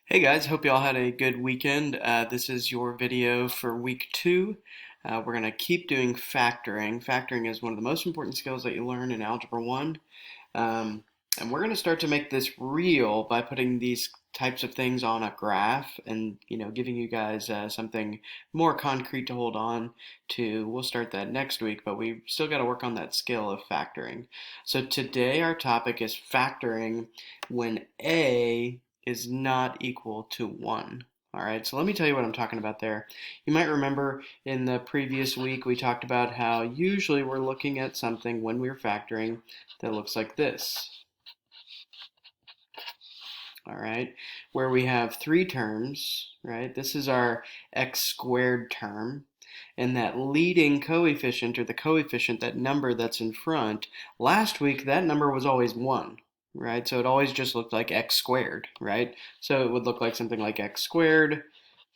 Hey guys, hope you all had a good weekend. This is your video for week 2. We're going to keep doing factoring. Factoring is one of the most important skills that you learn in Algebra 1. Um, and we're going to start to make this real by putting these types of things on a graph and giving you guys something more concrete to hold on to. We'll start that next week, but we've still got to work on that skill of factoring. So today our topic is factoring when A is not equal to 1. All right, so let me tell you what I'm talking about there. You might remember in the previous week we talked about how usually we're looking at something when we're factoring that looks like this. All right, where we have three terms, right? This is our x squared term. And that leading coefficient, or the coefficient, that number that's in front, last week that number was always 1, right? So it always just looked like x squared, right? So it would look like something like x squared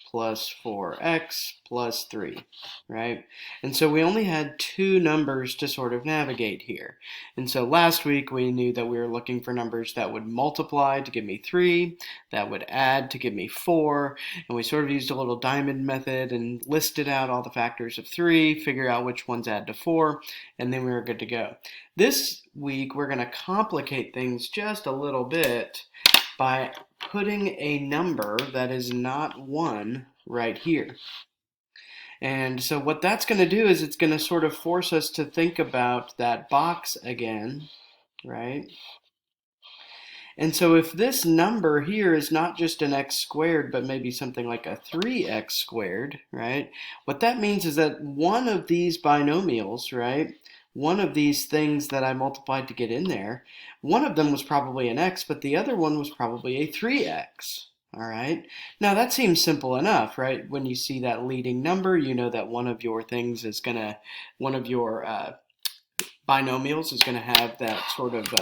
plus 4x plus 3, right? And so we only had two numbers to sort of navigate here. And so last week we knew that we were looking for numbers that would multiply to give me 3, that would add to give me 4, and we sort of used a little diamond method and listed out all the factors of 3, figure out which ones add to 4, and then we were good to go. This week we're going to complicate things just a little bit by putting a number that is not 1 right here. And so what that's going to do is it's going to sort of force us to think about that box again, right? And so if this number here is not just an x squared, but maybe something like a 3x squared, right? What that means is that one of these binomials, right? One of these things that I multiplied to get in there, one of them was probably an x, but the other one was probably a 3x. All right. Now that seems simple enough, right? When you see that leading number, you know that one of your things is gonna, one of your binomials is gonna have that sort of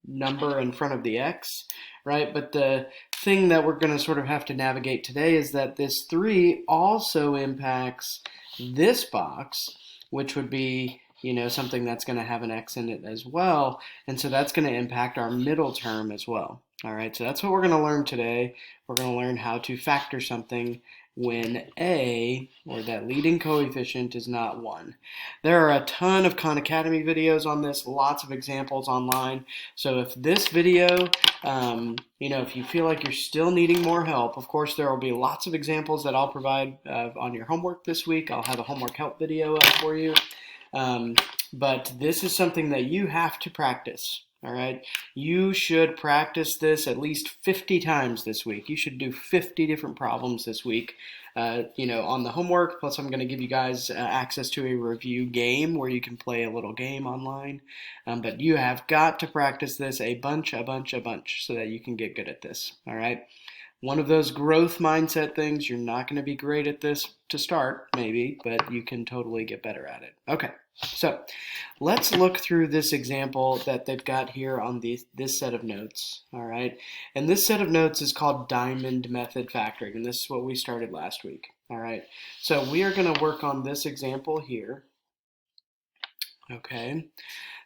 number in front of the x, right? But the thing that we're going to sort of have to navigate today is that this 3 also impacts this box, which would be, something that's going to have an x in it as well. And so that's going to impact our middle term as well. All right, so that's what we're going to learn today. We're going to learn how to factor something when A, or that leading coefficient, is not 1. There are a ton of Khan Academy videos on this, lots of examples online. So if this video, if you feel like you're still needing more help, of course there will be lots of examples that I'll provide on your homework this week. I'll have a homework help video up for you. But this is something that you have to practice. All right, you should practice this at least 50 times this week. You should do 50 different problems this week, on the homework. Plus, I'm going to give you guys access to a review game where you can play a little game online. But you have got to practice this a bunch so that you can get good at this. All right. One of those growth mindset things, you're not going to be great at this to start, maybe, but you can totally get better at it. Okay, so let's look through this example that they've got here on this set of notes, all right? And this set of notes is called diamond method factoring, and this is what we started last week, all right? So we are going to work on this example here, okay?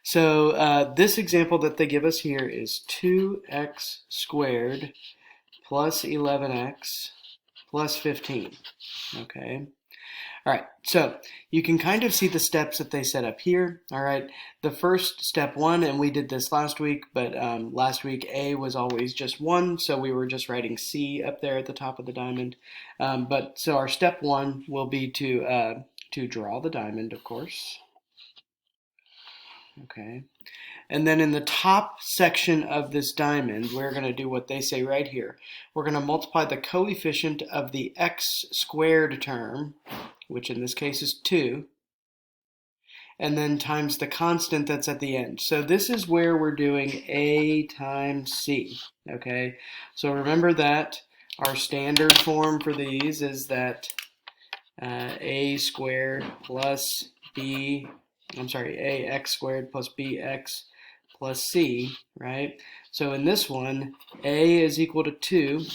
So this example that they give us here is 2x squared plus 11x plus 15, okay? All right, so you can kind of see the steps that they set up here, all right? The first step 1, and we did this last week, but last week A was always just 1, so we were just writing C up there at the top of the diamond. So our step 1 will be to draw the diamond, of course, okay? And then in the top section of this diamond, we're going to do what they say right here. We're going to multiply the coefficient of the x squared term, which in this case is 2, and then times the constant that's at the end. So this is where we're doing A times C, okay? So remember that our standard form for these is that A squared plus AX squared plus BX plus C, right? So in this one, A is equal to 2,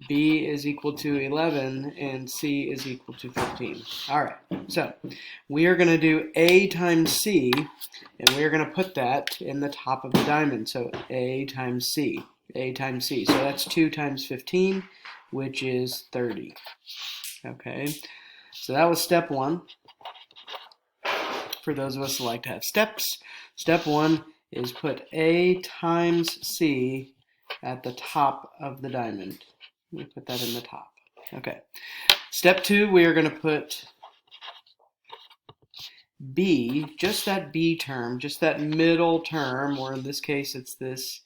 B is equal to 11, and C is equal to 15. All right, so we are going to do A times C, and we are going to put that in the top of the diamond, so A times C. A times C. So that's 2 times 15, which is 30. Okay, so that was step 1. For those of us who like to have steps, step 1 is put A times C at the top of the diamond. We put that in the top. Okay. Step 2, we are going to put B, just that B term, just that middle term, or in this case it's this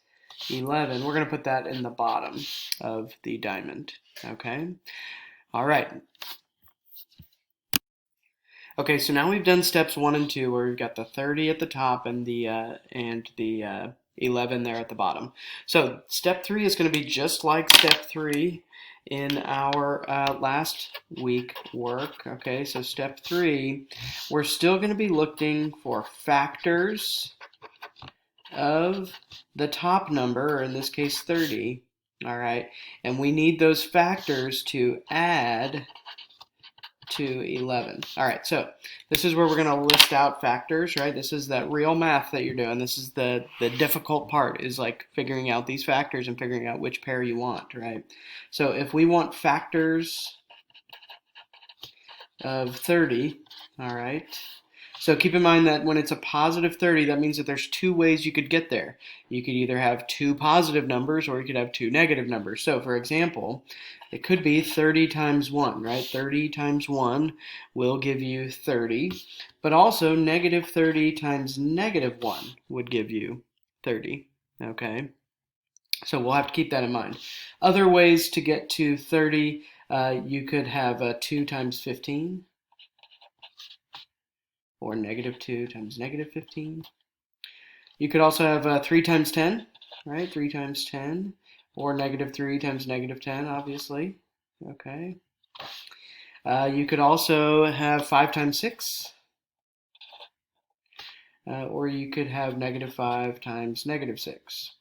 11. We're going to put that in the bottom of the diamond. Okay. All right. Okay, so now we've done steps 1 and 2, where we've got the 30 at the top and the 11 there at the bottom. So step 3 is going to be just like step 3 in our last week work. Okay, so step 3, we're still going to be looking for factors of the top number, or in this case 30. All right, and we need those factors to add to 11. All right, so this is where we're going to list out factors, right? This is that real math that you're doing. This is the difficult part, is like figuring out these factors and figuring out which pair you want, right? So if we want factors of 30, all right, so keep in mind that when it's a positive 30, that means that there's 2 ways you could get there. You could either have 2 positive numbers, or you could have 2 negative numbers. So for example, it could be 30 times 1, right? 30 times 1 will give you 30, but also negative 30 times negative 1 would give you 30, okay? So we'll have to keep that in mind. Other ways to get to 30, you could have 2 times 15, or negative 2 times negative 15. You could also have 3 times 10, right? 3 times 10, or negative 3 times negative 10, obviously. Okay. You could also have 5 times 6, or you could have negative 5 times negative 6.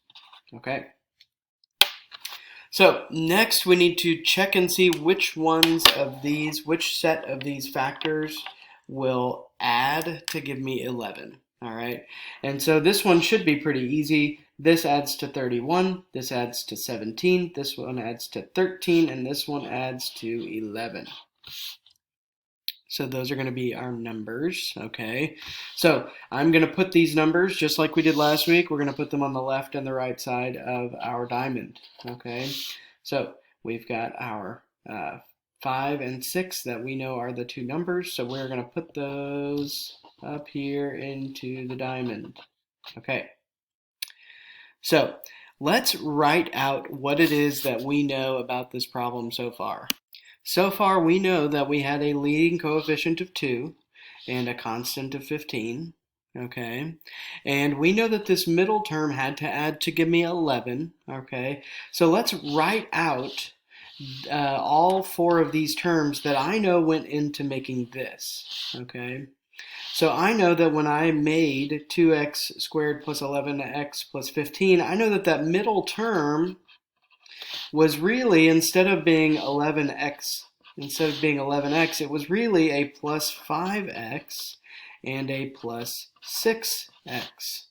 Okay. So next we need to check and see which set of these factors will add to give me 11. All right, and so this one should be pretty easy. This adds to 31, this adds to 17, this one adds to 13, and this one adds to 11. So those are going to be our numbers, okay? So I'm going to put these numbers, just like we did last week, we're going to put them on the left and the right side of our diamond, okay? So we've got our 5 and 6 that we know are the 2 numbers, so we're going to put those up here into the diamond. Okay, so let's write out what it is that we know about this problem so far. So far we know that we had a leading coefficient of 2 and a constant of 15. Okay, and we know that this middle term had to add to give me 11. Okay, so let's write out all 4 of these terms that I know went into making this. Okay, so I know that when I made 2x squared plus 11x plus 15, I know that that middle term was really, instead of being 11x, it was really a plus 5x and a plus 6x,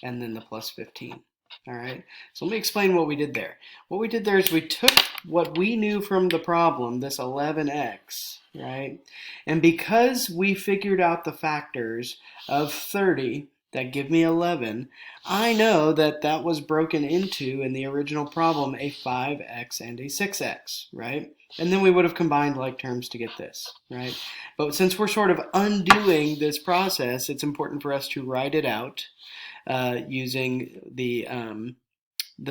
and then the plus 15. All right, so let me explain what we did there. What we did there is we took what we knew from the problem, this 11x, right? And because we figured out the factors of 30 that give me 11, I know that that was broken into, in the original problem, a 5x and a 6x, right? And then we would have combined like terms to get this, right? But since we're sort of undoing this process, it's important for us to write it out using the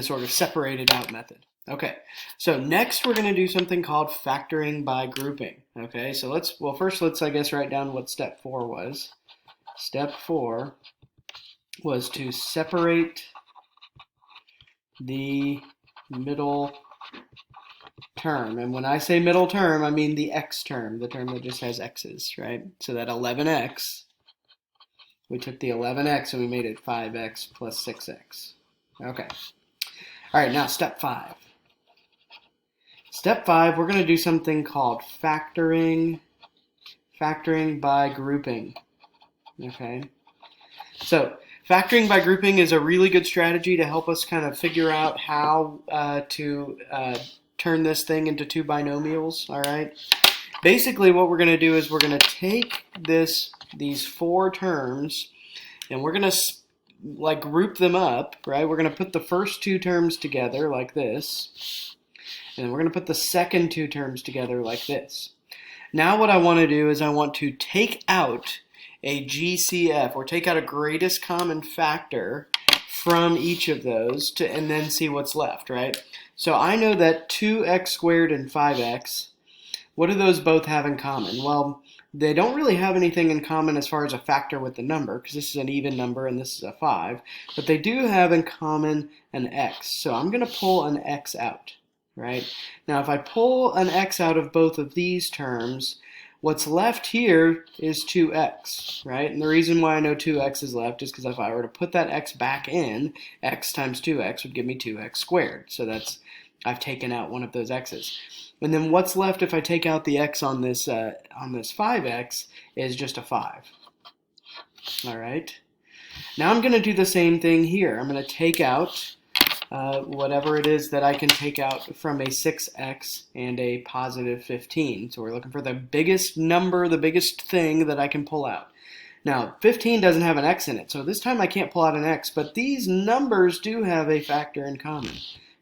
sort of separated out method. Okay, so next we're going to do something called factoring by grouping. Okay, so first let's I guess write down what step 4 was. Step 4 was to separate the middle term. And when I say middle term, I mean the x term, the term that just has x's, right? So that 11x, we took the 11x and we made it 5x plus 6x. Okay. All right, now step 5. Step 5, we're going to do something called factoring by grouping. Okay. So Factoring by grouping is a really good strategy to help us kind of figure out how to turn this thing into two binomials, all right? Basically, what we're going to do is we're going to take these four terms and we're going to like group them up, right? We're going to put the first two terms together like this, and we're going to put the second two terms together like this. Now what I want to do is I want to take out a GCF, or take out a greatest common factor from each of those and then see what's left, right? So I know that 2x squared and 5x, what do those both have in common? Well, they don't really have anything in common as far as a factor with the number, because this is an even number and this is a 5, but they do have in common an x. So I'm going to pull an x out, right? Now if I pull an x out of both of these terms, what's left here is 2x, right? And the reason why I know 2x is left is because if I were to put that x back in, x times 2x would give me 2x squared. So I've taken out one of those x's. And then what's left if I take out the x on this 5x is just a 5. All right. Now I'm going to do the same thing here. I'm going to take out whatever it is that I can take out from a 6x and a positive 15. So we're looking for the biggest number, the biggest thing that I can pull out. Now, 15 doesn't have an x in it, so this time I can't pull out an x, but these numbers do have a factor in common.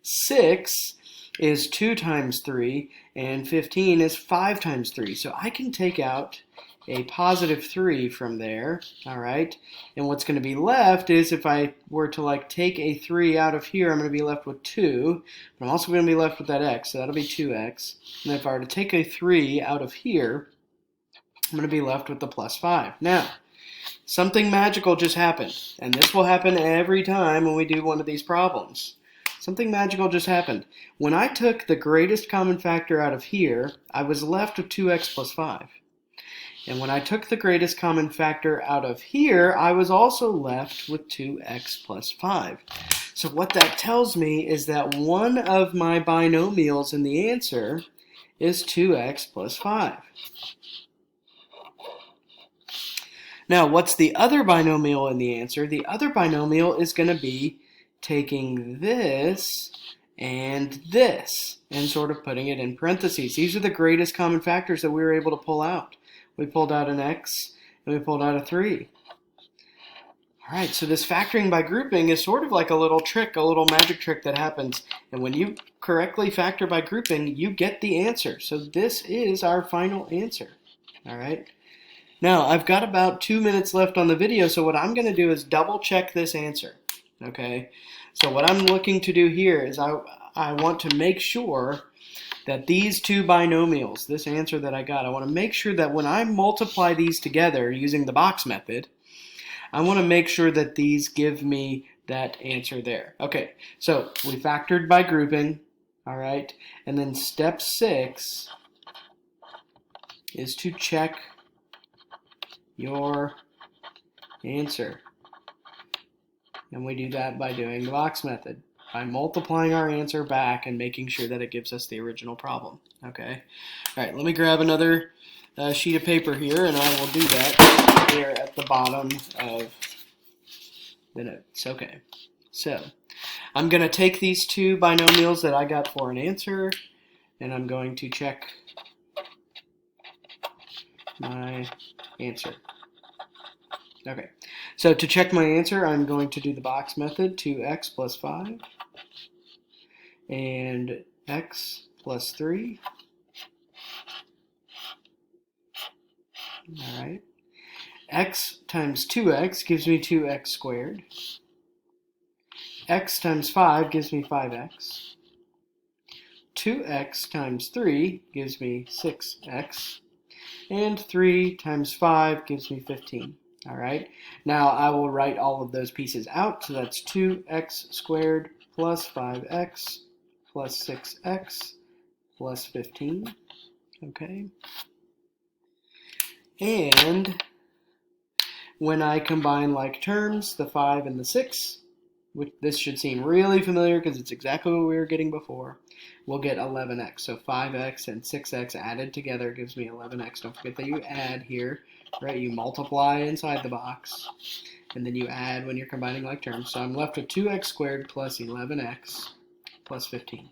6 is 2 times 3, and 15 is 5 times 3. So I can take out a positive 3 from there, all right? And what's going to be left is, if I were to like take a 3 out of here, I'm going to be left with 2, but I'm also going to be left with that x, so that'll be 2x. And if I were to take a 3 out of here, I'm going to be left with the plus 5. Now, something magical just happened, and this will happen every time when we do one of these problems. Something magical just happened. When I took the greatest common factor out of here, I was left with 2x plus 5. And when I took the greatest common factor out of here, I was also left with 2x plus 5. So what that tells me is that one of my binomials in the answer is 2x plus 5. Now, what's the other binomial in the answer? The other binomial is going to be taking this and sort of putting it in parentheses. These are the greatest common factors that we were able to pull out. We pulled out an x and we pulled out a 3. All right, so this factoring by grouping is sort of like a little trick, a little magic trick that happens. And when you correctly factor by grouping, you get the answer. So this is our final answer. All right. Now, I've got about 2 minutes left on the video, so what I'm going to do is double check this answer. Okay, so what I'm looking to do here is I want to make sure that these two binomials, this answer that I got, I want to make sure that when I multiply these together using the box method, I want to make sure that these give me that answer there. Okay, so we factored by grouping, all right, and then step 6 is to check your answer. And we do that by doing the box method, by multiplying our answer back and making sure that it gives us the original problem. Okay. All right, let me grab another sheet of paper here, and I will do that here at the bottom of the notes. Okay. So I'm going to take these two binomials that I got for an answer, and I'm going to check my answer. Okay, so to check my answer, I'm going to do the box method, 2x plus 5 and x plus 3. All right, x times 2x gives me 2x squared. X times 5 gives me 5x. 2x times 3 gives me 6x. And 3 times 5 gives me 15. All right, now I will write all of those pieces out. So that's 2x squared plus 5x plus 6x plus 15. Okay. And when I combine like terms, the 5 and the 6, which this should seem really familiar because it's exactly what we were getting before, we'll get 11x. So 5x and 6x added together gives me 11x. Don't forget that you add here. right? You multiply inside the box, and then you add when you're combining like terms. So I'm left with 2x squared plus 11x plus 15.